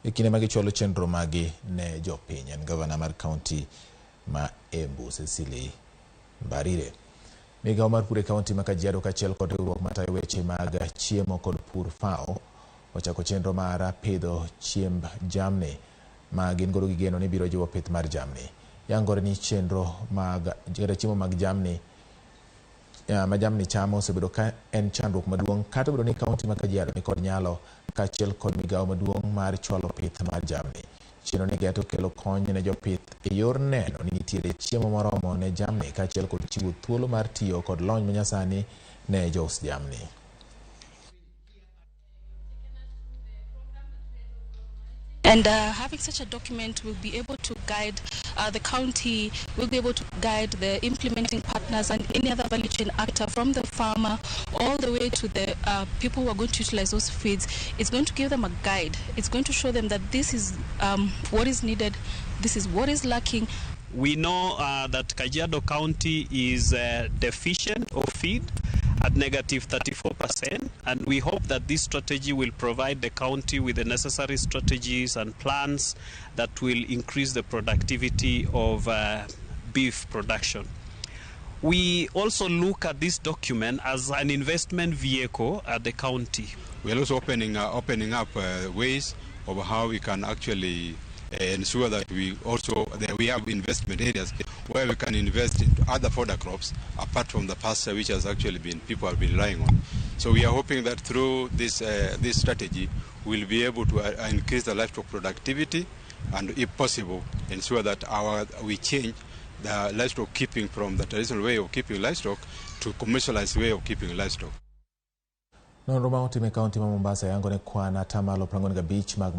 Ikine magicholo chenro magi ne jopiny. En gavana mar kaunti ma Embu Cecily Mbarire. Migago mar pur e kaunti ma Kajiado kachiel kod riwruok matayo weche mag chiemo kod pur FAO ochako chenro mar pidho chiemb jamni ma gin godo gigeno ni biro jiwo pith mar jamni. Yangore ni chenro mag chiemo mag jamni ma jamni chamo osebedo ka en chandruok maduong' kata bedo ni kaunti ma Kajiado ni kod nyalo kachiel kod migago maduong' mar chwalo pith mar jamni. Chenro ni geto kelo kony ne jopith e yor neno ni nitiere chiemo moromo ne jamni kachiel kod chiwo thuolo mar tiyo kod lony manyasani ne jous jamni. And having such a document will be able to guide the county, will be able to guide the implementing partners and any other value chain actor from the farmer all the way to the people who are going to utilize those feeds. It's going to give them a guide. It's going to show them that this is what is needed, this is what is lacking. We know that Kajiado County is deficient of feed at -34%, and we hope that this strategy will provide the county with the necessary strategies and plans that will increase the productivity of beef production. We also look at this document as an investment vehicle at the county. We are also opening up ways of how we can actually ensure that we have investment areas where we can invest into other fodder crops apart from the pasture, which has actually been people have been relying on. So we are hoping that through this strategy we'll be able to increase the livestock productivity and, if possible, ensure that we change the livestock keeping from the traditional way of keeping livestock to commercialized way of keeping livestock. Nonro ma otime kaunti ma Mombasa yango ne kwan atamalo 45 mag